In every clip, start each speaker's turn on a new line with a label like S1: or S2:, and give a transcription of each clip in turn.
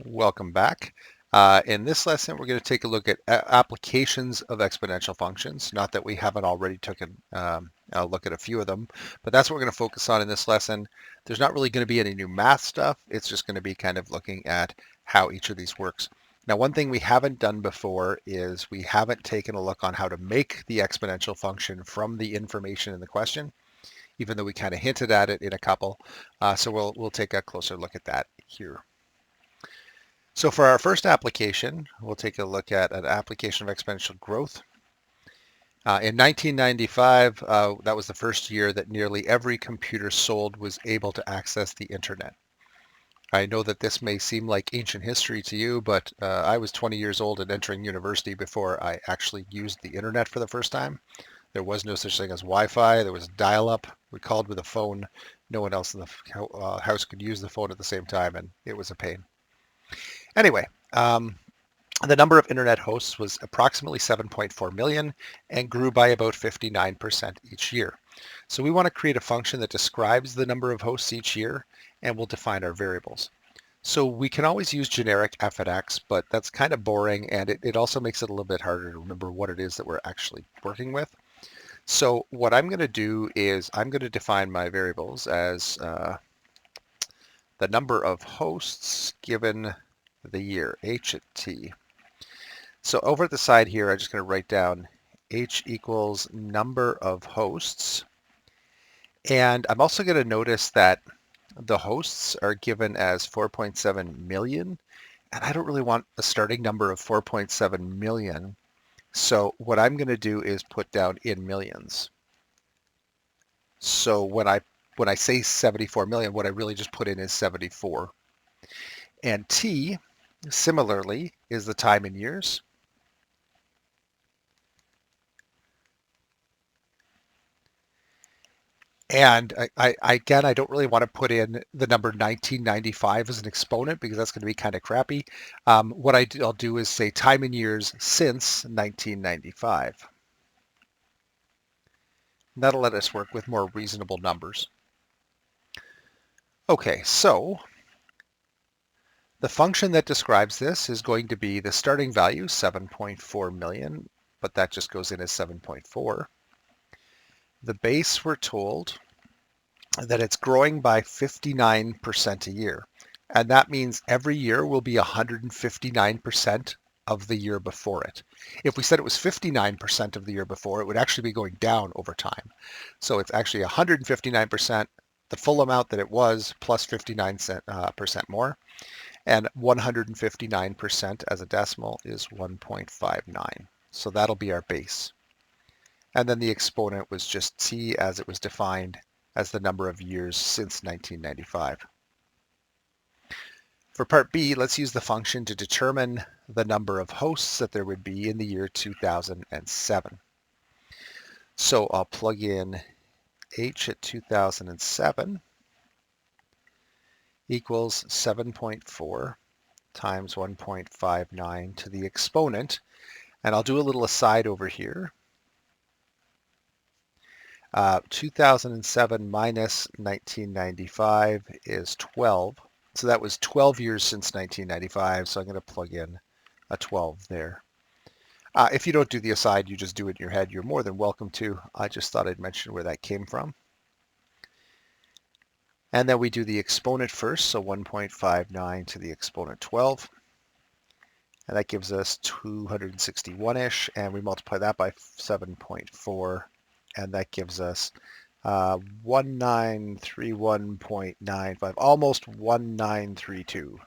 S1: Welcome back. In this lesson, we're going to take a look at applications of exponential functions. Not that we haven't already taken a look at a few of them, but that's what we're going to focus on in this lesson. There's not really going to be any new math stuff. It's just going to be kind of looking at how each of these works. Now, one thing we haven't done before is we haven't taken a look on how to make the exponential function from the information in the question, even though we kind of hinted at it in a couple. So we'll take a closer look at that here. So for our first application, we'll take a look at an application of exponential growth. In 1995, that was the first year that nearly every computer sold was able to access the internet. I know that this may seem like ancient history to you, but I was 20 years old and entering university before I actually used the internet for the first time. There was no such thing as Wi-Fi. There was dial-up. We called with a phone. No one else in the house could use the phone at the same time, and it was a pain. Anyway, the number of internet hosts was approximately 7.4 million and grew by about 59% each year. So we want to create a function that describes the number of hosts each year, and we'll define our variables. So we can always use generic f at x, but that's kind of boring, and it also makes it a little bit harder to remember what it is that we're actually working with. So what I'm going to do is I'm going to define my variables as the number of hosts given the year, h at t. So over at the side here, I'm just going to write down h equals number of hosts. And I'm also going to notice that the hosts are given as 4.7 million. And I don't really want a starting number of 4.7 million. So what I'm going to do is put down in millions. So when I say 74 million, what I really just put in is 74. And t, similarly, is the time in years. And again, I don't really want to put in the number 1995 as an exponent because that's going to be kind of crappy. What I'll do is say time in years since 1995. That'll let us work with more reasonable numbers. Okay, so the function that describes this is going to be the starting value, 7.4 million, but that just goes in as 7.4. The base, we're told that it's growing by 59% a year. And that means every year will be 159% of the year before it. If we said it was 59% of the year before, it would actually be going down over time. So it's actually 159%, the full amount that it was, plus 59% more. And 159% as a decimal is 1.59. So that'll be our base. And then the exponent was just t as it was defined as the number of years since 1995. For part B, let's use the function to determine the number of hosts that there would be in the year 2007. So I'll plug in h at 2007 equals 7.4 times 1.59 to the exponent. And I'll do a little aside over here. 2007 minus 1995 is 12. So that was 12 years since 1995. So I'm going to plug in a 12 there. If you don't do the aside, you just do it in your head. You're more than welcome to. I just thought I'd mention where that came from. And then we do the exponent first. So 1.59 to the exponent 12. And that gives us 261-ish. And we multiply that by 7.4. And that gives us 1931.95, almost 1932.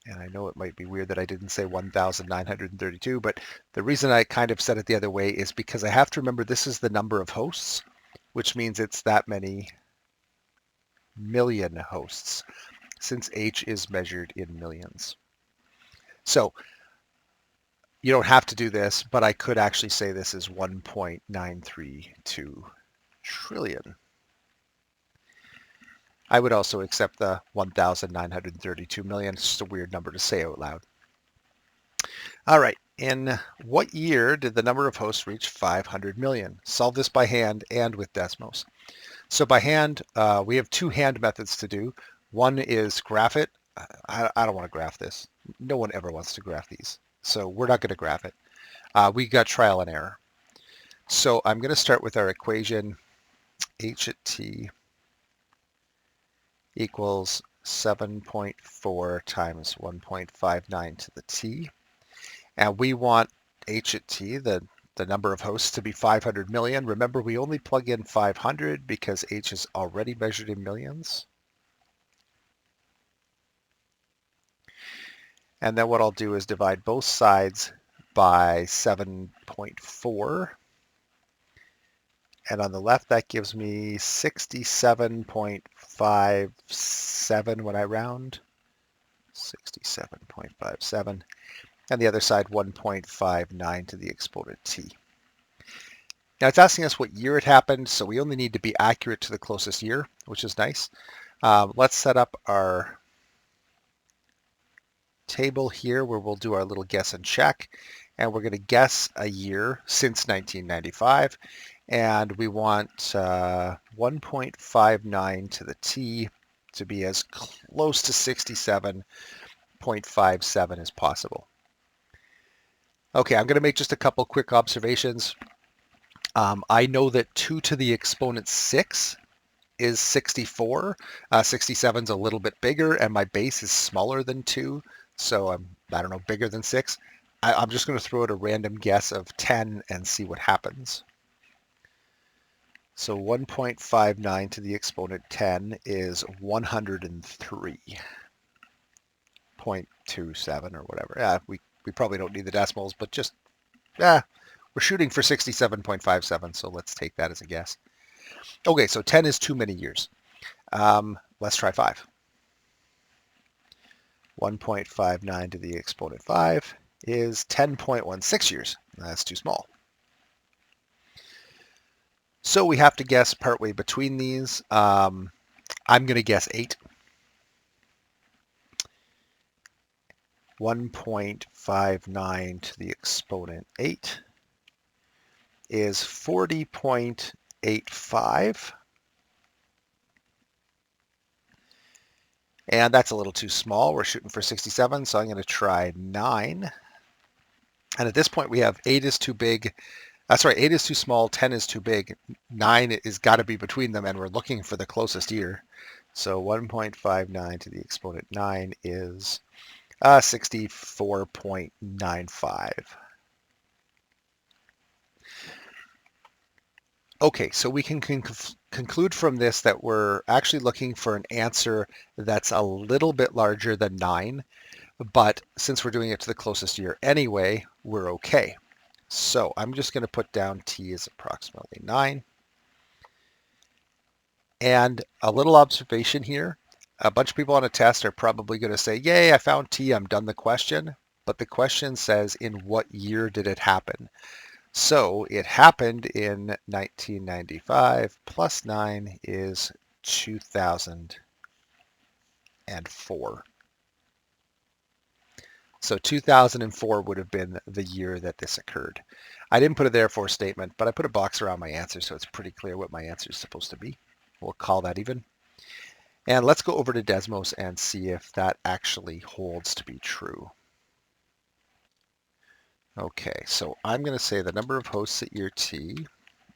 S1: And I know it might be weird that I didn't say 1932, but the reason I kind of said it the other way is because I have to remember this is the number of hosts, which means it's that many million hosts, since h is measured in millions. So you don't have to do this, but I could actually say this is 1.932 trillion. I would also accept the 1,932 million. It's just a weird number to say out loud. All right. In what year did the number of hosts reach 500 million? Solve this by hand and with Desmos. So by hand, we have two hand methods to do. One is graph it I don't want to graph this. No one ever wants to graph these. So we're not going to graph it. We got trial and error. So I'm going to start with our equation h at t equals 7.4 times 1.59 to the t. And we want h at t, the number of hosts, to be 500 million. Remember, we only plug in 500 because h is already measured in millions. And then what I'll do is divide both sides by 7.4. And on the left, that gives me 67.57 when I round. 67.57. And the other side, 1.59 to the exponent t. Now it's asking us what year it happened, so we only need to be accurate to the closest year, which is nice. Let's set up our table here where we'll do our little guess and check. And we're going to guess a year since 1995. And we want 1.59 to the t to be as close to 67.57 as possible. Okay, I'm going to make just a couple quick observations. I know that 2 to the exponent 6 is 64. 67 is a little bit bigger, and my base is smaller than 2, so I don't know, bigger than 6. I'm just going to throw out a random guess of 10 and see what happens. So 1.59 to the exponent 10 is 103.27 or whatever. Yeah, we probably don't need the decimals, but just, we're shooting for 67.57, so let's take that as a guess. Okay, so 10 is too many years. Let's try 5. 1.59 to the exponent 5 is 10.16 years. That's too small. So we have to guess partway between these. I'm going to guess 8. 1.59 to the exponent 8 is 40.85. And that's a little too small. We're shooting for 67, so I'm going to try 9. And at this point, we have 8 is too big. Sorry, 8 is too small, 10 is too big. 9 is got to be between them, and we're looking for the closest year. So 1.59 to the exponent 9 is 64.95. Okay, so we can conclude from this that we're actually looking for an answer that's a little bit larger than 9, but since we're doing it to the closest year anyway, we're okay. So I'm just going to put down t as approximately 9. And a little observation here. A bunch of people on a test are probably going to say, yay, I found t, I'm done the question. But the question says, in what year did it happen? So it happened in 1995 plus 9 is 2004. So 2004 would have been the year that this occurred. I didn't put a therefore statement, but I put a box around my answer, so it's pretty clear what my answer is supposed to be. We'll call that even. And let's go over to Desmos and see if that actually holds to be true. Okay, so I'm going to say the number of hosts at year t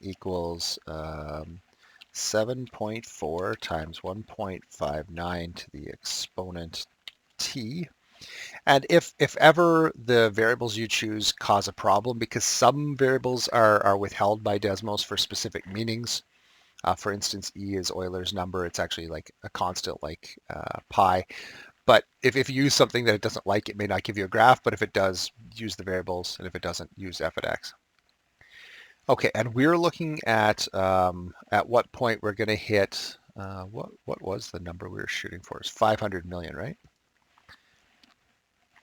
S1: equals 7.4 times 1.59 to the exponent t. And if ever the variables you choose cause a problem, because some variables are withheld by Desmos for specific meanings. For instance, E is Euler's number. It's actually like a constant like pi. But if you use something that it doesn't like, it may not give you a graph. But if it does, use the variables. And if it doesn't, use f at x. Okay, and we're looking at what point we're going to hit, what was the number we were shooting for? It's 500 million, right?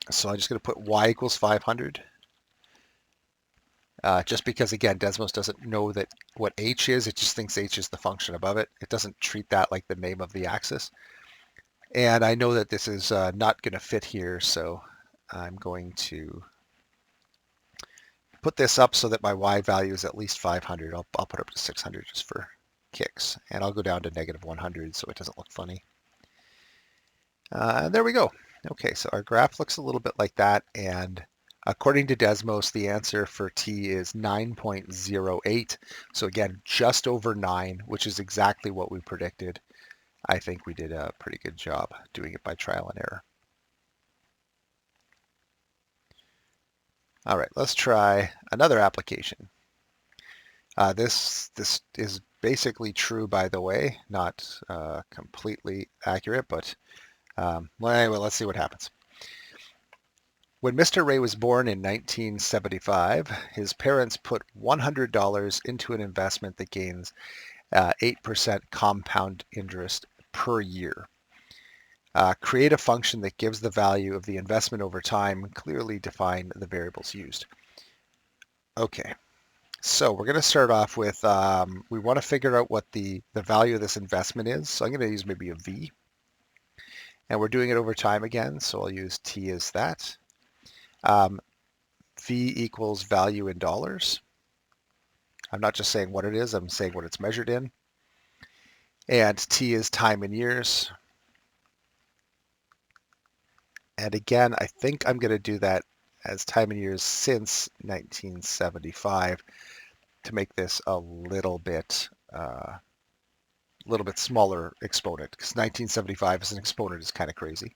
S1: So I'm just going to put y equals 500. Just because, again, Desmos doesn't know that what h is. It just thinks h is the function above it. It doesn't treat that like the name of the axis. And I know that this is not going to fit here, so I'm going to put this up so that my y value is at least 500. I'll put up to 600 just for kicks. And I'll go down to negative 100 so it doesn't look funny. There we go. Okay, so our graph looks a little bit like that, and according to Desmos, the answer for t is 9.08. So again, just over 9, which is exactly what we predicted. I think we did a pretty good job doing it by trial and error. All right, let's try another application. This is basically true, by the way, not completely accurate, but well, anyway, let's see what happens. When Mr. Ray was born in 1975, his parents put $100 into an investment that gains 8% compound interest per year. Create a function that gives the value of the investment over time. Clearly define the variables used. Okay, so we're going to start off with, we want to figure out what the value of this investment is. So I'm going to use maybe a V. And we're doing it over time again, so I'll use T as that. V equals value in dollars. I'm not just saying what it is, I'm saying what it's measured in. And T is time in years. And again, I think I'm going to do that as time in years since 1975 to make this a little bit smaller exponent, because 1975 as an exponent is kind of crazy.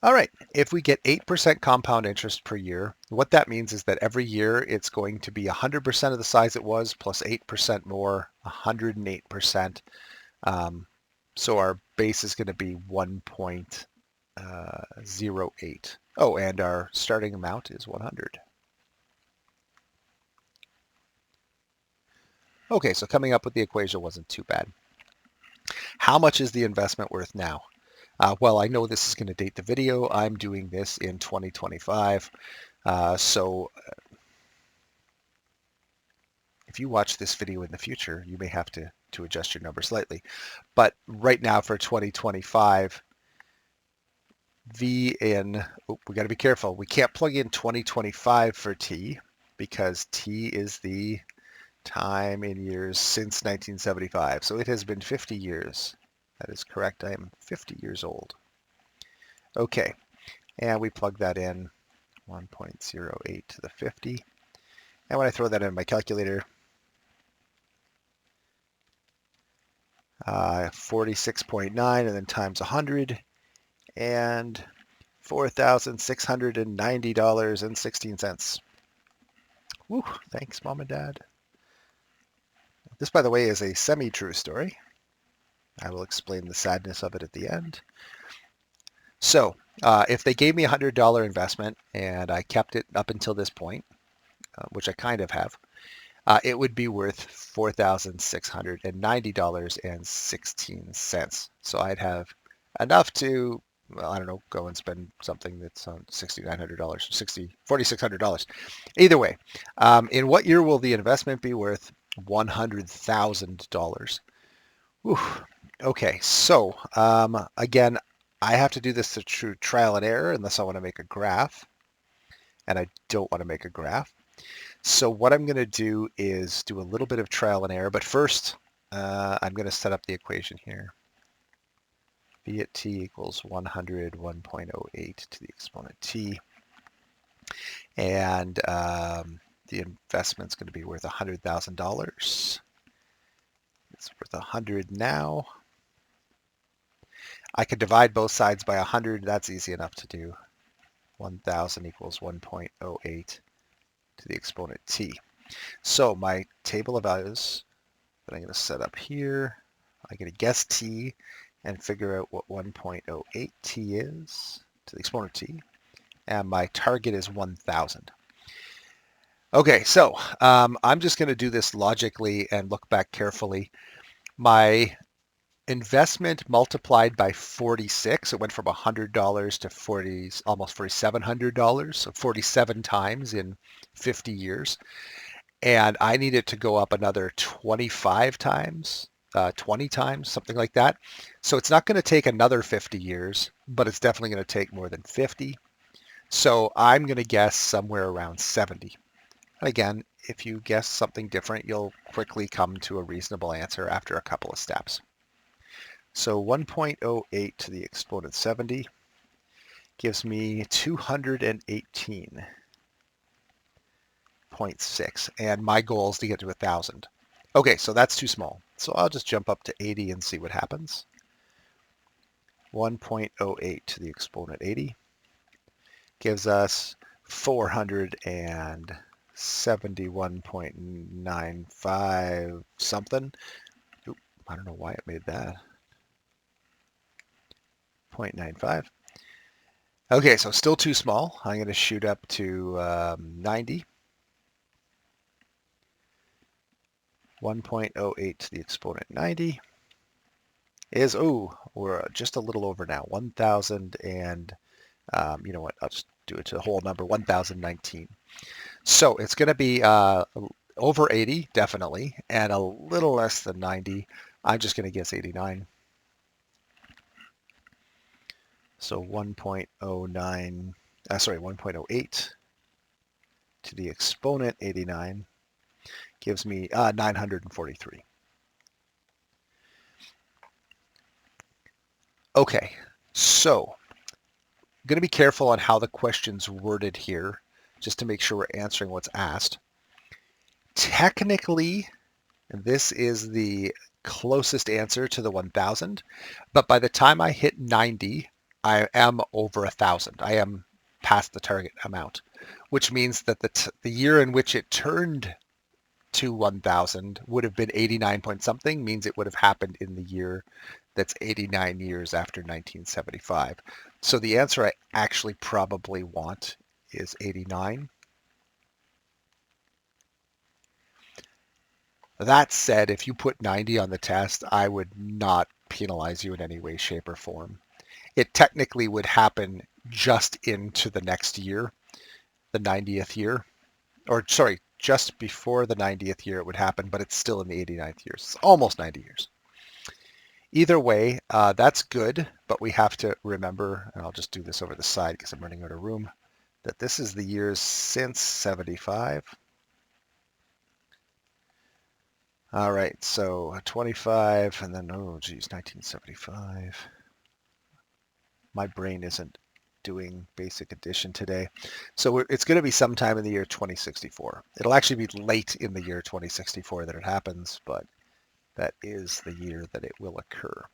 S1: All right, if we get 8% compound interest per year, what that means is that every year it's going to be 100% of the size it was plus 8% more, 108%. So our base is going to be 1.08. Oh, and our starting amount is 100. Okay, so coming up with the equation wasn't too bad. How much is the investment worth now? Well, I know this is going to date the video. I'm doing this in 2025. So if you watch this video in the future, you may have to adjust your number slightly. But right now for 2025, V in, we got to be careful. We can't plug in 2025 for T because T is the time in years since 1975. So it has been 50 years. That is correct. I am 50 years old. Okay, and we plug that in 1.08 to the 50. And when I throw that in my calculator, 46.9 and then times 100 and $4,690.16. Woo, thanks, Mom and Dad. This, by the way, is a semi-true story. I will explain the sadness of it at the end. So if they gave me a $100 investment and I kept it up until this point, which I kind of have, it would be worth $4,690.16. So I'd have enough to, well, I don't know, go and spend something that's on $6,900, $4,600. Either way, in what year will the investment be worth $100,000? Okay, so again, I have to do this through trial and error unless I want to make a graph, and I don't want to make a graph. So what I'm going to do is do a little bit of trial and error, but first I'm going to set up the equation here. V at t equals 100, 1.08 to the exponent t. And the investment's going to be worth $100,000. It's worth 100 now. I could divide both sides by 100. That's easy enough to do. 1,000 equals 1.08 to the exponent t. So my table of values that I'm going to set up here, I'm going to guess t and figure out what 1.08 t is to the exponent t. And my target is 1,000. Okay, so I'm just going to do this logically and look back carefully. My investment multiplied by 46. It went from $100 to almost $4,700, so 47 times in 50 years. And I need it to go up another 25 times, 20 times, something like that. So it's not going to take another 50 years, but it's definitely going to take more than 50. So I'm going to guess somewhere around 70. And again, if you guess something different, you'll quickly come to a reasonable answer after a couple of steps. So 1.08 to the exponent 70 gives me 218.6, and my goal is to get to 1,000. Okay, so that's too small. So I'll just jump up to 80 and see what happens. 1.08 to the exponent 80 gives us 471.95 something. Oop, I don't know why it made that. 0.95. Okay, so still too small. I'm going to shoot up to 90. 1.08 to the exponent 90 is, oh, we're just a little over now. 1,000 and, you know what, I'll just do it to the whole number, 1,019. So it's going to be over 80, definitely, and a little less than 90. I'm just going to guess 89. So 1.09, sorry, 1.08 to the exponent 89 gives me 943. Okay, so going to be careful on how the question's worded here, just to make sure we're answering what's asked. Technically, this is the closest answer to the 1,000, but by the time I hit 90, I am over 1,000. I am past the target amount, which means that the year in which it turned to 1,000 would have been 89 point something, means it would have happened in the year that's 89 years after 1975. So the answer I actually probably want is 89. That said, if you put 90 on the test, I would not penalize you in any way, shape, or form. It technically would happen just into the next year, the 90th year, or sorry, just before the 90th year it would happen, but it's still in the 89th year. It's almost 90 years. Either way, that's good, but we have to remember, and I'll just do this over the side because I'm running out of room, that this is the years since 75. All right, so 25, and then, oh geez, 1975. My brain isn't doing basic addition today. So it's going to be sometime in the year 2064. It'll actually be late in the year 2064 that it happens, but that is the year that it will occur.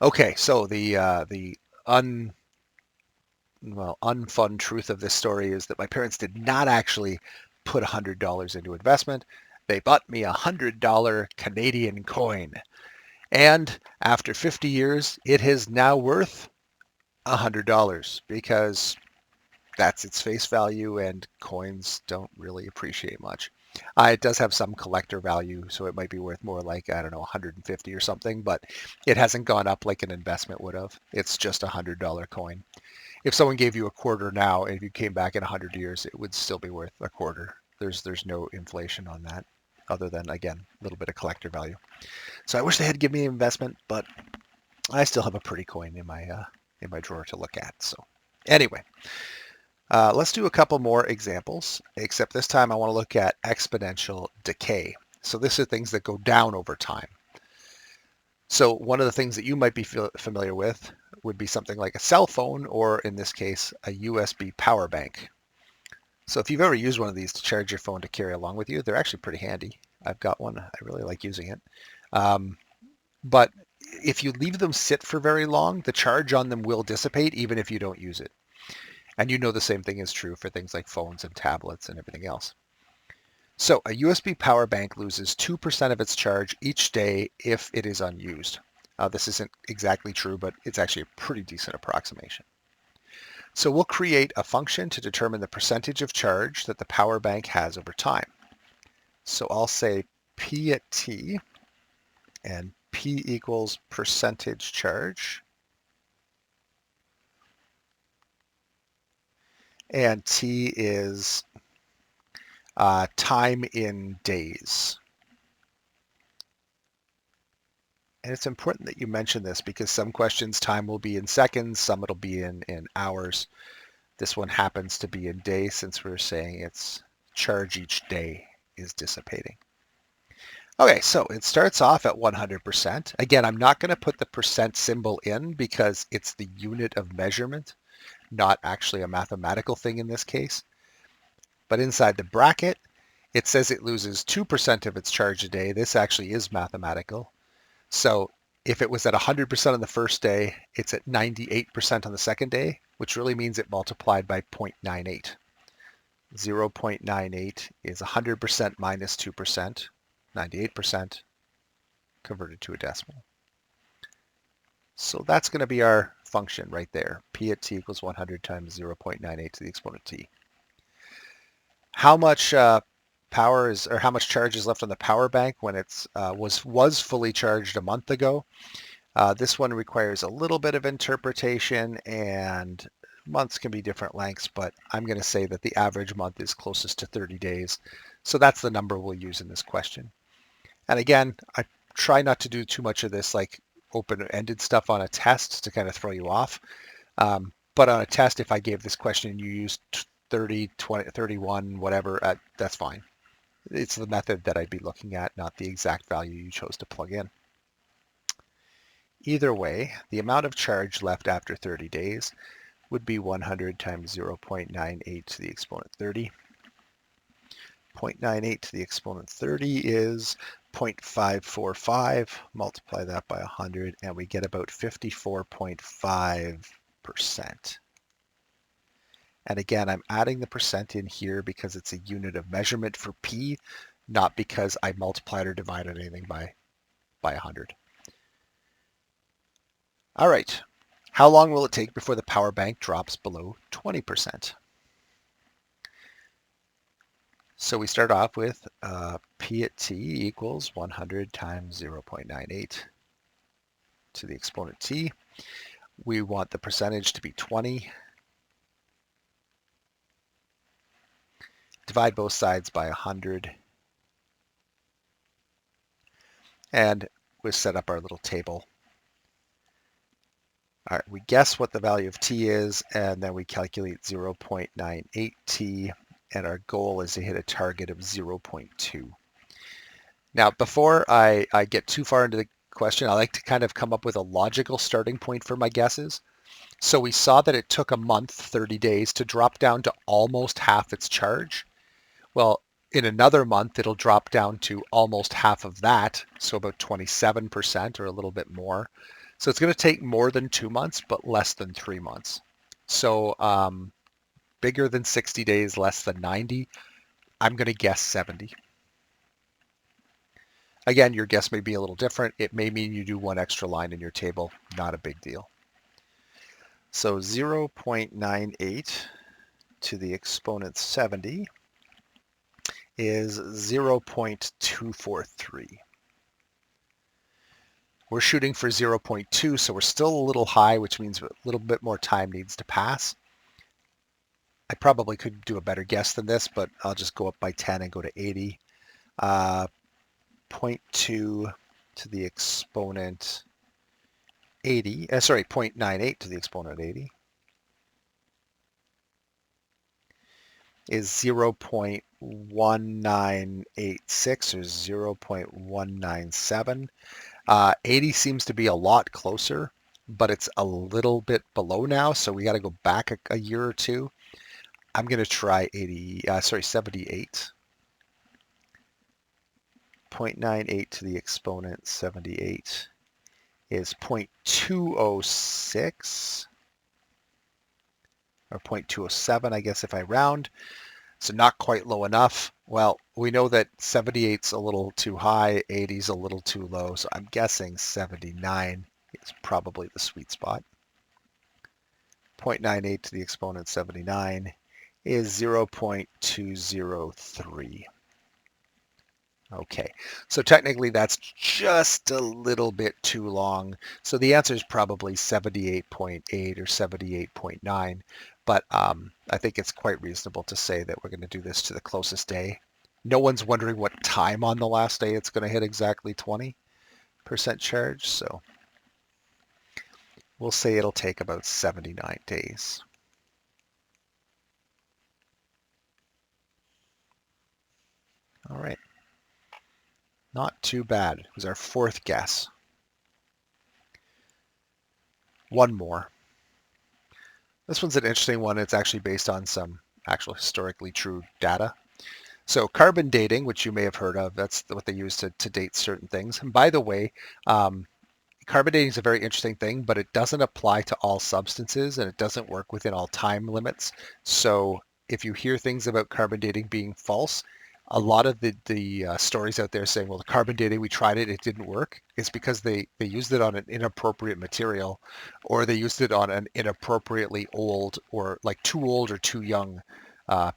S1: Okay, so the unfun truth of this story is that my parents did not actually put $100 into investment. They bought me $100 Canadian coin. And after 50 years, it is now worth $100 because that's its face value and coins don't really appreciate much. It does have some collector value, so it might be worth more like, I don't know, 150 or something, but it hasn't gone up like an investment would have. It's just a $100 coin. If someone gave you a quarter now, and if you came back in 100 years, it would still be worth a quarter. There's no inflation on that other than, again, a little bit of collector value. So I wish they had given me an investment, but I still have a pretty coin in my drawer to look at. So anyway, let's do a couple more examples, except this time I want to look at exponential decay. So this are things that go down over time. So one of the things that you might be familiar with would be something like a cell phone, or in this case, a USB power bank. So if you've ever used one of these to charge your phone to carry along with you, they're actually pretty handy. I've got one. I really like using it. But if you leave them sit for very long, the charge on them will dissipate even if you don't use it. And you know the same thing is true for things like phones and tablets and everything else. So a USB power bank loses 2% of its charge each day if it is unused. This isn't exactly true, but it's actually a pretty decent approximation. So we'll create a function to determine the percentage of charge that the power bank has over time. So I'll say P at T, and P equals percentage charge, and T is time in days. And it's important that you mention this because some questions time will be in seconds, some it'll be in hours. This one happens to be in days since we're saying its charge each day is dissipating. Okay, so it starts off at 100%. Again, I'm not going to put the percent symbol in because it's the unit of measurement, not actually a mathematical thing in this case. But inside the bracket, it says it loses 2% of its charge a day. This actually is mathematical. So if it was at 100% on the first day, it's at 98% on the second day, which really means it multiplied by 0.98. 0.98 is 100% minus 2%, 98% converted to a decimal. So that's going to be our function right there. P at t equals 100 times 0.98 to the exponent t. How much power is, or how much charge is left on the power bank when it's was fully charged a month ago? This one requires a little bit of interpretation, and months can be different lengths, but I'm going to say that the average month is closest to 30 days. So that's the number we'll use in this question. And again, I try not to do too much of this like open-ended stuff on a test to kind of throw you off. But on a test, if I gave this question and you used 30, 20, 31, whatever, that's fine. It's the method that I'd be looking at, not the exact value you chose to plug in. Either way, the amount of charge left after 30 days would be 100 times 0.98 to the exponent 30. 0.98 to the exponent 30 is 0.545. Multiply that by 100, and we get about 54.5%. And again, I'm adding the percent in here because it's a unit of measurement for P, not because I multiplied or divided anything by 100. All right. How long will it take before the power bank drops below 20%? So we start off with P at t equals 100 times 0.98 to the exponent t. We want the percentage to be 20. Divide both sides by 100. And we'll set up our little table. All right, we guess what the value of t is, and then we calculate 0.98t, and our goal is to hit a target of 0.2. Now, before I get too far into the question, I like to kind of come up with a logical starting point for my guesses. So we saw that it took a month, 30 days, to drop down to almost half its charge. Well, in another month, it'll drop down to almost half of that, so about 27% or a little bit more. So it's going to take more than 2 months, but less than 3 months. So bigger than 60 days, less than 90. I'm going to guess 70. Again, your guess may be a little different. It may mean you do one extra line in your table. Not a big deal. So 0.98 to the exponent 70 is 0.243. We're shooting for 0.2, so we're still a little high, which means a little bit more time needs to pass. I probably could do a better guess than this, but I'll just go up by 10 and go to 80. 0.2 to the exponent 80, 0.98 to the exponent 80 is 0.1986 or 0.197. 80 seems to be a lot closer, but it's a little bit below now, so we got to go back a year or two. I'm going to try 78. 0.98 to the exponent 78 is 0.206 or 0.207, I guess, if I round. So not quite low enough. Well, we know that 78's a little too high, 80's a little too low, so I'm guessing 79 is probably the sweet spot. 0.98 to the exponent 79 is 0.203. Okay, so technically that's just a little bit too long. So the answer is probably 78.8 or 78.9, but I think it's quite reasonable to say that we're going to do this to the closest day. No one's wondering what time on the last day it's going to hit exactly 20% charge, so we'll say it'll take about 79 days. All right. Not too bad. It was our fourth guess. One more. This one's an interesting one. It's actually based on some actual historically true data. So carbon dating, which you may have heard of, that's what they use to date certain things. And by the way, carbon dating is a very interesting thing, but it doesn't apply to all substances and it doesn't work within all time limits. So if you hear things about carbon dating being false, a lot of the stories out there saying, well, the carbon dating, we tried it, it didn't work, is because they used it on an inappropriate material, or they used it on an inappropriately old or like too old or too young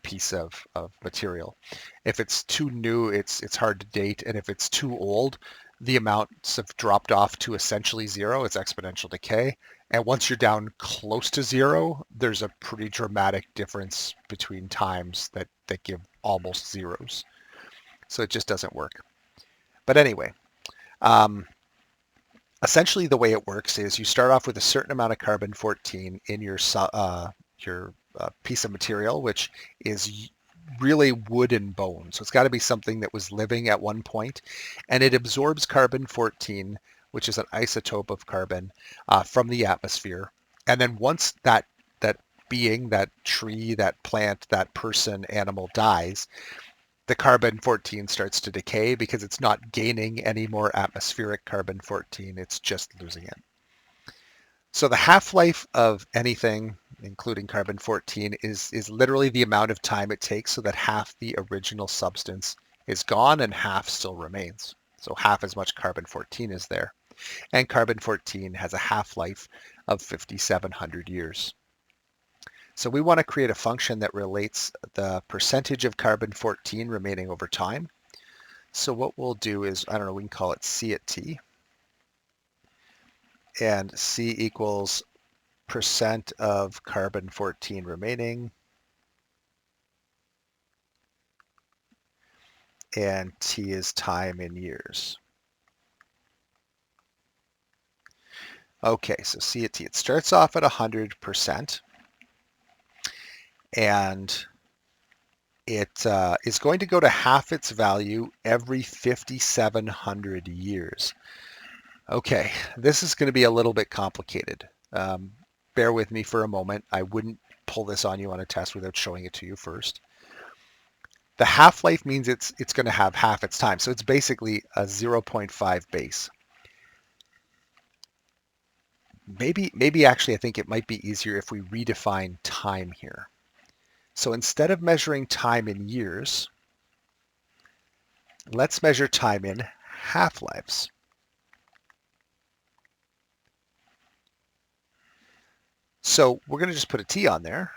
S1: piece of material. If it's too new, it's hard to date, and if it's too old, the amounts have dropped off to essentially zero. It's exponential decay. And once you're down close to zero, there's a pretty dramatic difference between times that give almost zeros. So it just doesn't work. But anyway, um, essentially the way it works is you start off with a certain amount of carbon-14 in your piece of material, which is really wood and bone. So it's got to be something that was living at one point, and it absorbs carbon-14, which is an isotope of carbon, from the atmosphere. And then once that being, that tree, that plant, that person, animal dies, the carbon-14 starts to decay because it's not gaining any more atmospheric carbon-14, it's just losing it. So the half-life of anything, including carbon-14, is literally the amount of time it takes so that half the original substance is gone and half still remains. So half as much carbon-14 is there. And carbon-14 has a half-life of 5,700 years. So we want to create a function that relates the percentage of carbon-14 remaining over time. So what we'll do is, I don't know, we can call it C at t. And C equals percent of carbon-14 remaining. And T is time in years. Okay, so C at T, it starts off at 100%. And it is going to go to half its value every 5,700 years. Okay, this is going to be a little bit complicated. Bear with me for a moment. I wouldn't pull this on you on a test without showing it to you first. The half-life means it's going to have half its time. So it's basically a 0.5 base. Maybe actually I think it might be easier if we redefine time here. So instead of measuring time in years, let's measure time in half-lives. So we're going to just put a T on there.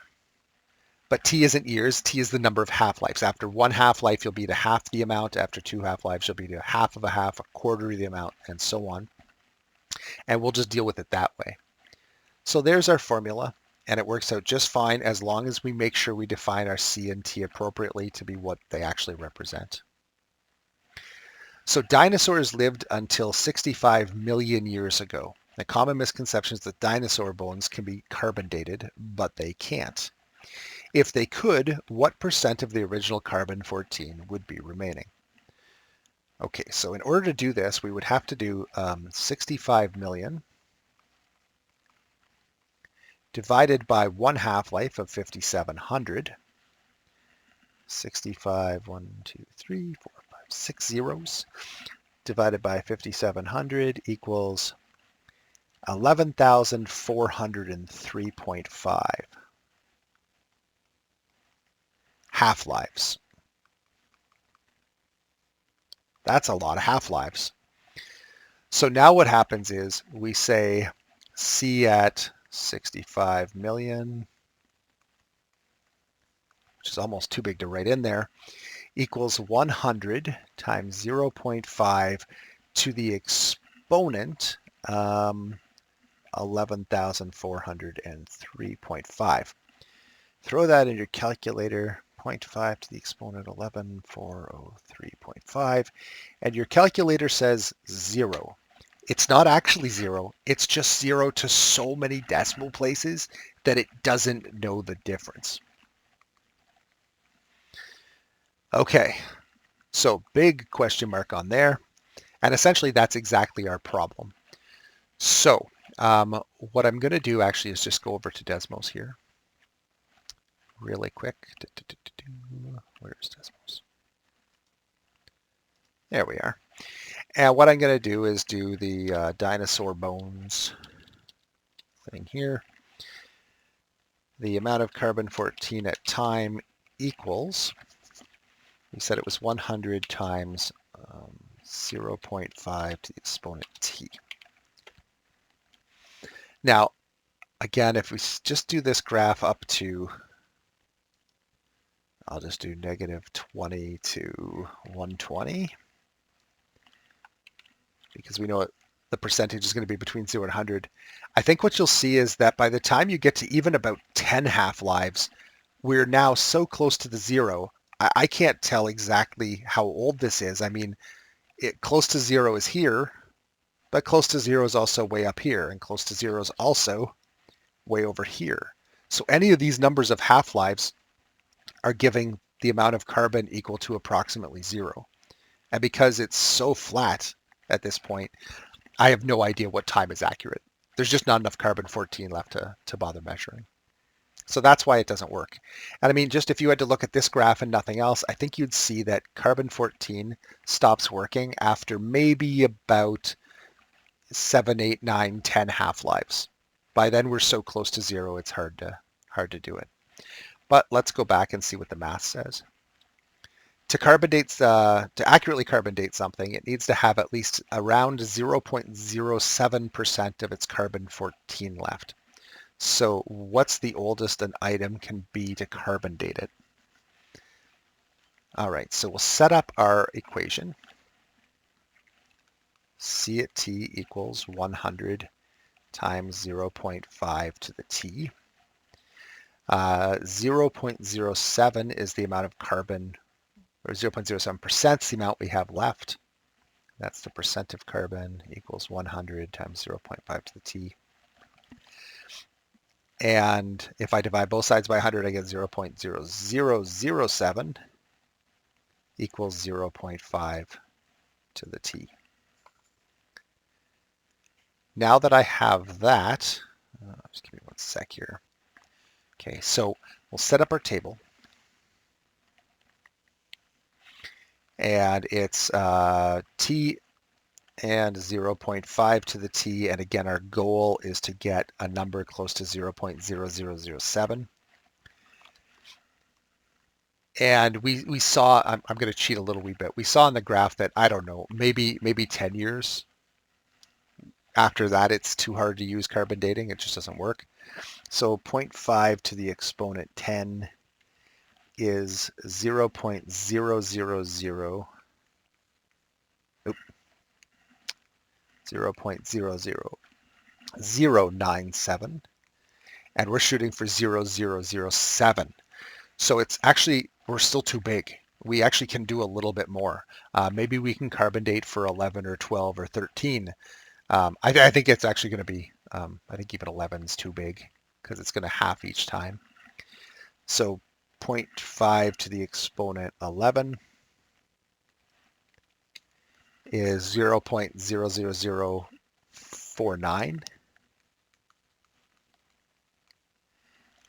S1: But T isn't years, T is the number of half-lives. After one half-life, you'll be to half the amount. After two half-lives, you'll be to half of a half, a quarter of the amount, and so on. And we'll just deal with it that way. So there's our formula, and it works out just fine as long as we make sure we define our C and T appropriately to be what they actually represent. So dinosaurs lived until 65 million years ago. The common misconception is that dinosaur bones can be carbon dated, but they can't. If they could, what percent of the original carbon-14 would be remaining? Okay, so in order to do this, we would have to do 65 million divided by one half-life of 5,700. 65, 1, 2, 3, 4, 5, 6 zeros divided by 5,700 equals 11,403.5. half-lives. That's a lot of half-lives. So now what happens is we say C at 65 million, which is almost too big to write in there, equals 100 times 0.5 to the exponent 11,403.5. Throw that in your calculator. 0.5 to the exponent 11,403.5, and your calculator says 0. It's not actually 0, it's just 0 to so many decimal places that it doesn't know the difference. Okay, so big question mark on there. And essentially that's exactly our problem. So what I'm going to do actually is just go over to Desmos here really quick. Where's Desmos? There we are. And what I'm going to do is do the dinosaur bones thing here. The amount of carbon-14 at time equals, we said it was 100 times 0.5 to the exponent t. Now, again, if we just do this graph up to, I'll just do -20 to 120, because we know the percentage is going to be between 0 and 100. I think what you'll see is that by the time you get to even about 10 half-lives, we're now so close to the 0. I can't tell exactly how old this is. I mean, close to 0 is here, but close to 0 is also way up here, and close to 0 is also way over here. So any of these numbers of half-lives are giving the amount of carbon equal to approximately 0. And because it's so flat at this point, I have no idea what time is accurate. There's just not enough carbon-14 left to bother measuring. So that's why it doesn't work. And I mean, just if you had to look at this graph and nothing else, I think you'd see that carbon-14 stops working after maybe about 7, 8, 9, 10 half-lives. By then we're so close to 0, it's hard to do it. But let's go back and see what the math says. To accurately carbon date something, it needs to have at least around 0.07% of its carbon-14 left. So what's the oldest an item can be to carbon date it? All right, so we'll set up our equation. C at t equals 100 times 0.5 to the t. 0.07 is the amount of carbon, or 0.07% is the amount we have left. That's the percent of carbon equals 100 times 0.5 to the t. And if I divide both sides by 100, I get 0.0007 equals 0.5 to the t. Now that I have that, just give me one sec here. Okay, so we'll set up our table. And it's t and 0.5 to the t. And again, our goal is to get a number close to 0.0007. And we saw, I'm going to cheat a little wee bit. We saw in the graph that, I don't know, maybe 10 years after that, it's too hard to use carbon dating. It just doesn't work. So 0.5 to the exponent 10 is 0.00097, and we're shooting for 0.007. So it's actually, we're still too big. We actually can do a little bit more. Maybe we can carbon date for 11 or 12 or 13. I think it's actually going to be, I think even 11 is too big because it's going to half each time. So 0.5 to the exponent 11 is 0.00049.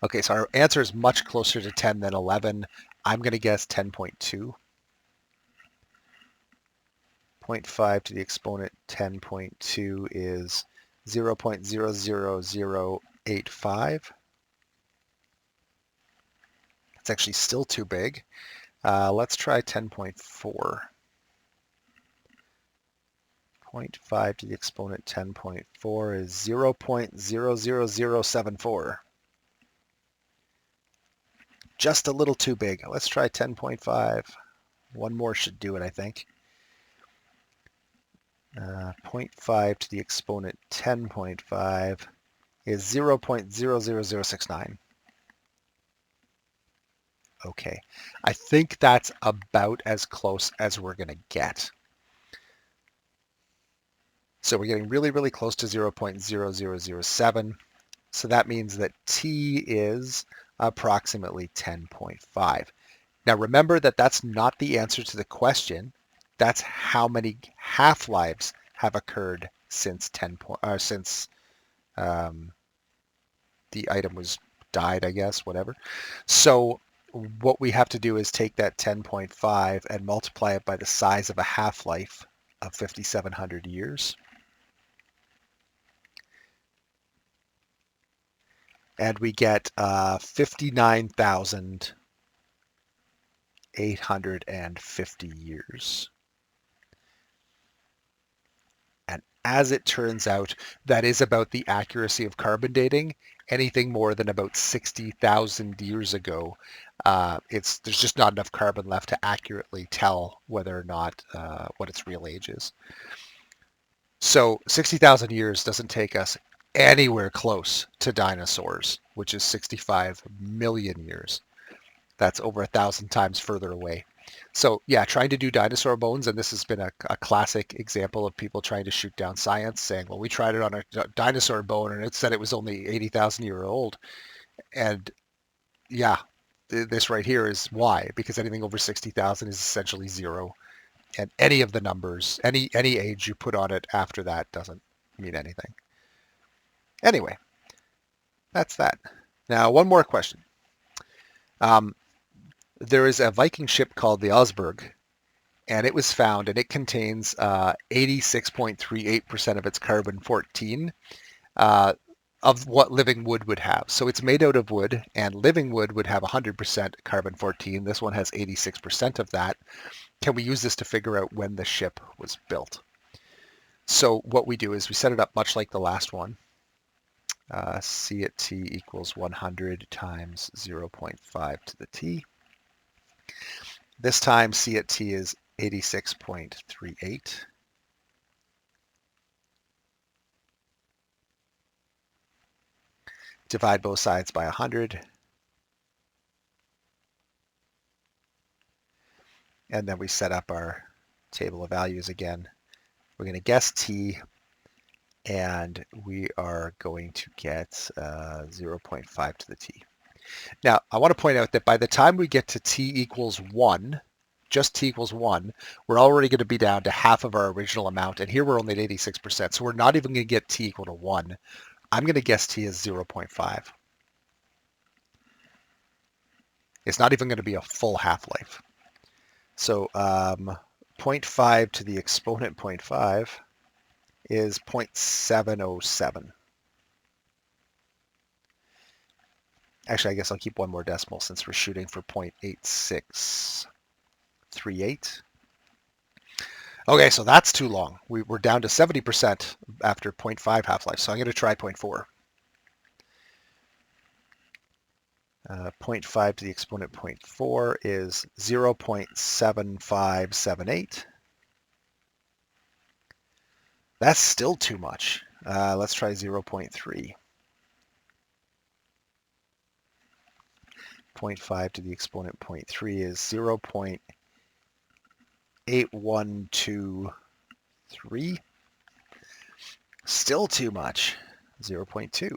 S1: Okay, so our answer is much closer to 10 than 11. I'm going to guess 10.2. 0.5 to the exponent 10.2 is 0.00085. It's actually still too big. Let's try 10.4. 0.5 to the exponent 10.4 is 0.00074. Just a little too big. Let's try 10.5. One more should do it, I think. 0.5 to the exponent 10.5 is 0.00069. Okay, I think that's about as close as we're going to get. So we're getting really, really close to 0.0007. So that means that t is approximately 10.5. Now remember that that's not the answer to the question. That's how many half-lives have occurred since since um, the item was died, I guess, whatever. So what we have to do is take that 10.5 and multiply it by the size of a half-life of 5,700 years. And we get 59,850 years. And as it turns out, that is about the accuracy of carbon dating. Anything more than about 60,000 years ago, there's just not enough carbon left to accurately tell whether or not what its real age is. So 60,000 years doesn't take us anywhere close to dinosaurs, which is 65 million years. That's over 1,000 times further away. So yeah, trying to do dinosaur bones, and this has been a classic example of people trying to shoot down science, saying, well, we tried it on a dinosaur bone and it said it was only 80,000 years old. And yeah, this right here is why, because anything over 60,000 is essentially zero. And any of the numbers, any age you put on it after that doesn't mean anything. Anyway, that's that. Now, one more question. Um, there is a Viking ship called the Osberg, and it was found, and it contains 86.38% of its carbon-14 uh, of what living wood would have. So it's made out of wood, and living wood would have 100% carbon-14. This one has 86% of that. Can we use this to figure out when the ship was built? So what we do is we set it up much like the last one. C at t equals 100 times 0.5 to the t. This time C at t is 86.38. Divide both sides by 100. And then we set up our table of values again. We're going to guess t, and we are going to get 0.5 to the t. Now, I want to point out that by the time we get to t equals 1, just t equals 1, we're already going to be down to half of our original amount, and here we're only at 86%, so we're not even going to get t equal to 1. I'm going to guess t is 0.5. It's not even going to be a full half-life. So 0.5 to the exponent 0.5 is 0.707. Actually, I guess I'll keep one more decimal since we're shooting for 0.8638. Okay, so that's too long. We're down to 70% after 0.5 half-life, so I'm going to try 0.4. 0.5 to the exponent 0.4 is 0.7578. That's still too much. Let's try 0.3. 0.5 to the exponent 0.3 is 0.8123. Still too much. 0.2.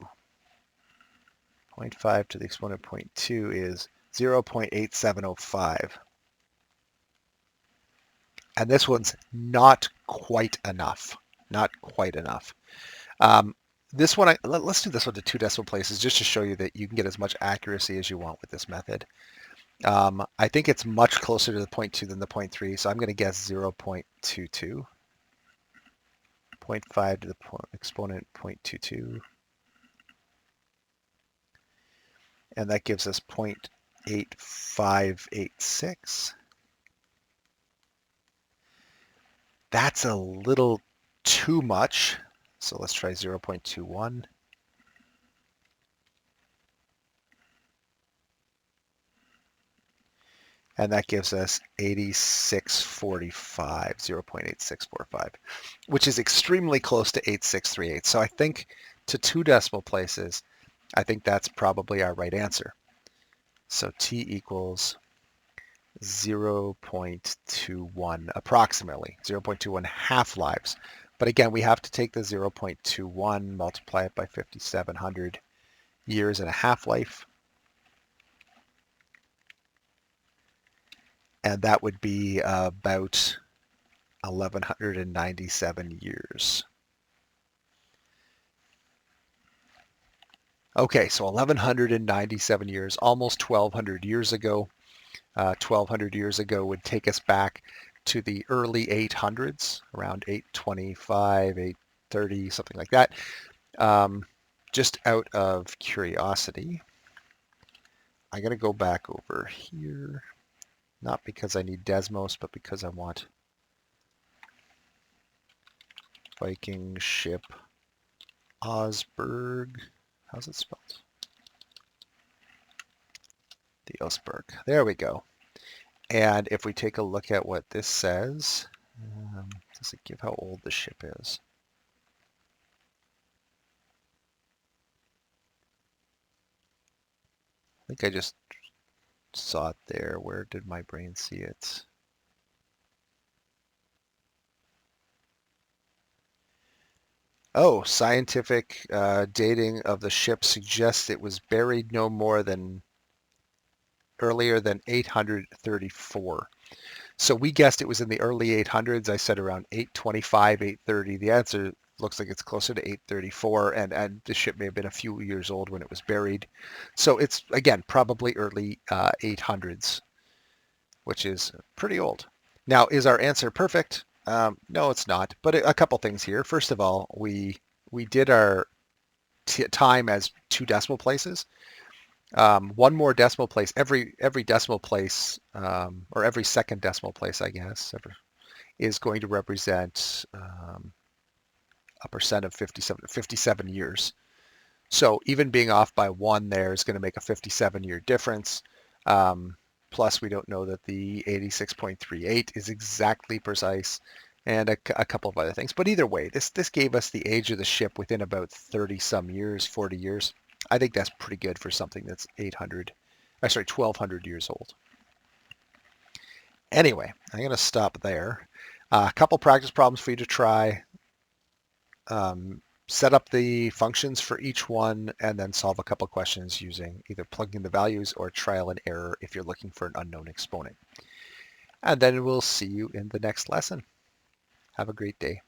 S1: 0.5 to the exponent 0.2 is 0.8705. And this one's not quite enough. Not quite enough. This one, let's do this one to 2 decimal places just to show you that you can get as much accuracy as you want with this method. I think it's much closer to the 0.2 than the 0.3, so I'm going to guess 0.22. 0.5 to the exponent 0.22. And that gives us 0.8586. That's a little too much. So let's try 0.21. And that gives us 8645, 0.8645, which is extremely close to 8638. So I think to 2 decimal places, I think that's probably our right answer. So t equals 0.21, approximately 0.21 half-lives. But again, we have to take the 0.21, multiply it by 5,700 years and a half-life. And that would be about 1197 years. Okay, so 1197 years, almost 1200 years ago. 1200 years ago would take us back to the early 800s, around 825, 830, something like that. Just out of curiosity, I'm going to go back over here, not because I need Desmos, but because I want Viking ship Osberg. How's it spelled? The Osberg. There we go. And if we take a look at what this says, does it give how old the ship is? I think I just saw it there. Where did my brain see it? Oh, scientific dating of the ship suggests it was buried no more than earlier than 834. So we guessed it was in the early 800s. I said around 825, 830. The answer looks like it's closer to 834, and the ship may have been a few years old when it was buried. So it's, again, probably early 800s, which is pretty old. Now, is our answer perfect? No, it's not. But a couple things here. First of all, we did our time as 2 decimal places. One more decimal place, every decimal place, or every second decimal place, I guess, is going to represent a percent of 57 years. So even being off by one there is going to make a 57-year difference. Plus, we don't know that the 86.38 is exactly precise, and a couple of other things. But either way, this gave us the age of the ship within about 30 some years, 40 years. I think that's pretty good for something that's 1200 years old. Anyway, I'm going to stop there. A couple practice problems for you to try. Set up the functions for each one, and then solve a couple questions using either plugging the values or trial and error if you're looking for an unknown exponent. And then we'll see you in the next lesson. Have a great day.